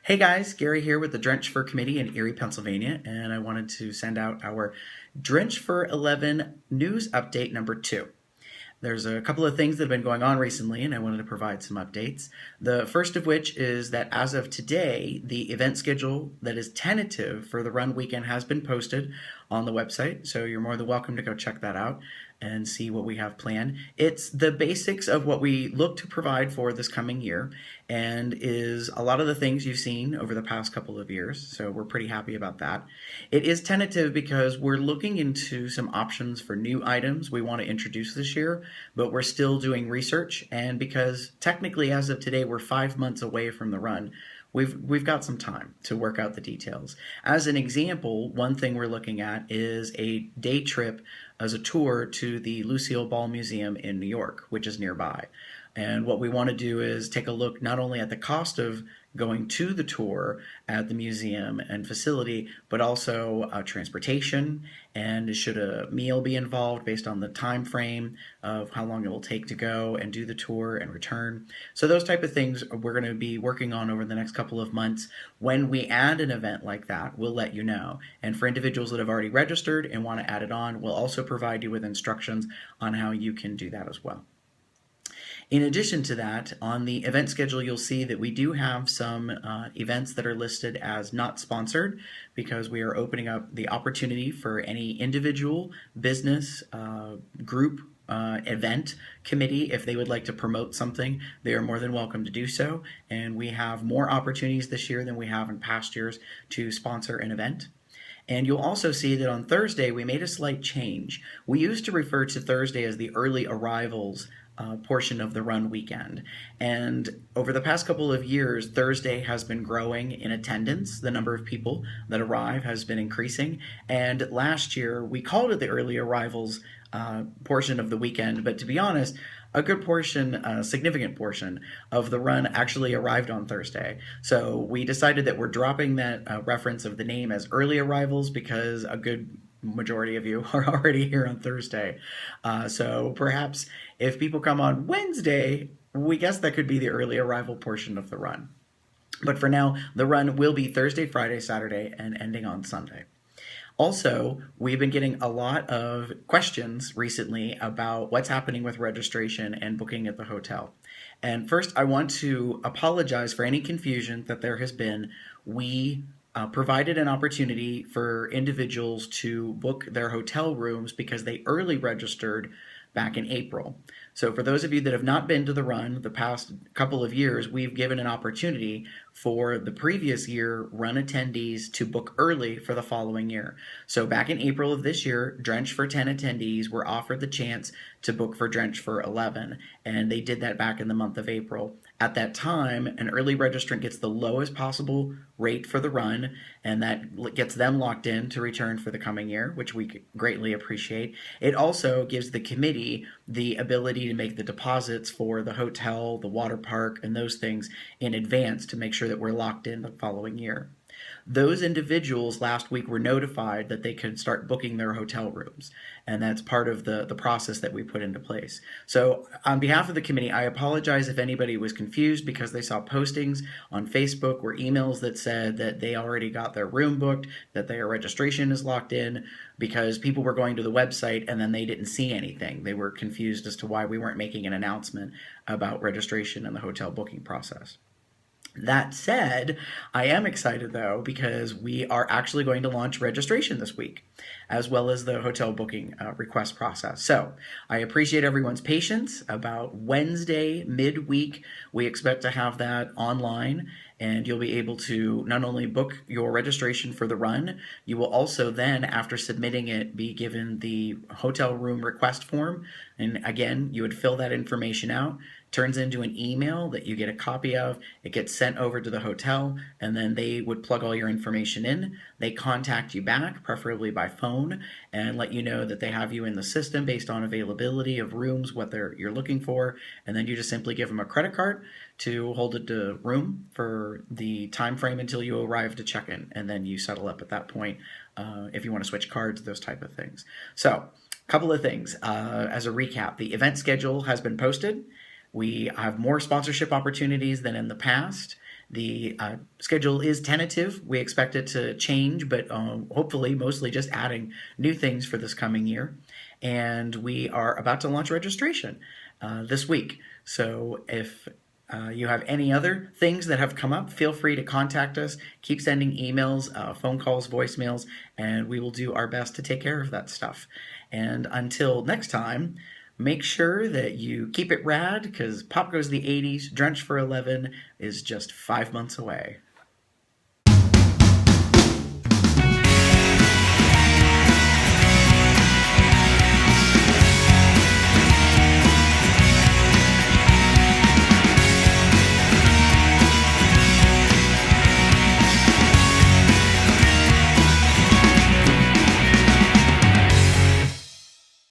Hey guys, Gary here with the Drench Fur Committee in Erie, Pennsylvania, and I wanted to send out our Drench Fur 11 news update number 2. There's a couple of things that have been going on recently, and I wanted to provide some updates. The first of which is that as of today, the event schedule that is tentative for the run weekend has been posted on the website, so you're more than welcome to go check that out and see what we have planned. It's the basics of what we look to provide for this coming year and is a lot of the things you've seen over the past couple of years, so we're pretty happy about that. It is tentative because we're looking into some options for new items we want to introduce this year, but we're still doing research, and because technically as of today we're 5 months away from the run, we've got some time to work out the details. As an example, one thing we're looking at is a day trip as a tour to the Lucille Ball Museum in New York, which is nearby. And what we want to do is take a look not only at the cost of going to the tour at the museum and facility, but also transportation, and should a meal be involved based on the time frame of how long it will take to go and do the tour and return. So those type of things we're going to be working on over the next couple of months. When we add an event like that, we'll let you know. And for individuals that have already registered and want to add it on, we'll also provide you with instructions on how you can do that as well. In addition to that, on the event schedule, you'll see that we do have some events that are listed as not sponsored because we are opening up the opportunity for any individual, business, group, event committee, if they would like to promote something, they are more than welcome to do so. And we have more opportunities this year than we have in past years to sponsor an event. And you'll also see that on Thursday, we made a slight change. We used to refer to Thursday as the early arrivals portion of the run weekend. And over the past couple of years, Thursday has been growing in attendance. The number of people that arrive has been increasing. And last year, we called it the early arrivals portion of the weekend. But to be honest, a good portion, a significant portion of the run actually arrived on Thursday. So we decided that we're dropping that reference of the name as early arrivals because a good majority of you are already here on Thursday. So perhaps if people come on Wednesday, we guess that could be the early arrival portion of the run. But for now, the run will be Thursday, Friday, Saturday, and ending on Sunday. Also, we've been getting a lot of questions recently about what's happening with registration and booking at the hotel. And first, I want to apologize for any confusion that there has been. We provided an opportunity for individuals to book their hotel rooms because they early registered back in April. So for those of you that have not been to the run the past couple of years, we've given an opportunity for the previous year run attendees to book early for the following year. So back in April of this year, Drench for 10 attendees were offered the chance to book for Drench for 11, and they did that back in the month of April. At that time, an early registrant gets the lowest possible rate for the run, and that gets them locked in to return for the coming year, which we greatly appreciate. It also gives the committee the ability to make the deposits for the hotel, the water park, and those things in advance to make sure that we're locked in the following year. Those individuals last week were notified that they could start booking their hotel rooms, and that's part of the process that we put into place. So on behalf of the committee, I apologize if anybody was confused because they saw postings on Facebook or emails that said that they already got their room booked, that their registration is locked in, because people were going to the website and then they didn't see anything. They were confused as to why we weren't making an announcement about registration and the hotel booking process. That said, I am excited though because we are actually going to launch registration this week, as well as the hotel booking request process. So I appreciate everyone's patience. About Wednesday midweek, we expect to have that online, and you'll be able to not only book your registration for the run, you will also then, after submitting it, be given the hotel room request form. And again, you would fill that information out, turns into an email that you get a copy of. It gets sent over to the hotel, and then they would plug all your information in. They contact you back, preferably by phone, and let you know that they have you in the system based on availability of rooms, what you're looking for, and then you just simply give them a credit card to hold it to room for the time frame until you arrive to check-in, and then you settle up at that point if you want to switch cards, those type of things. So, a couple of things. As a recap, the event schedule has been posted. We have more sponsorship opportunities than in the past. The schedule is tentative. We expect it to change, but hopefully mostly just adding new things for this coming year. And we are about to launch registration this week. So if you have any other things that have come up, feel free to contact us. Keep sending emails, phone calls, voicemails, and we will do our best to take care of that stuff. And until next time, make sure that you keep it rad because Pop Goes the 80s, Drench for 11 is just 5 months away.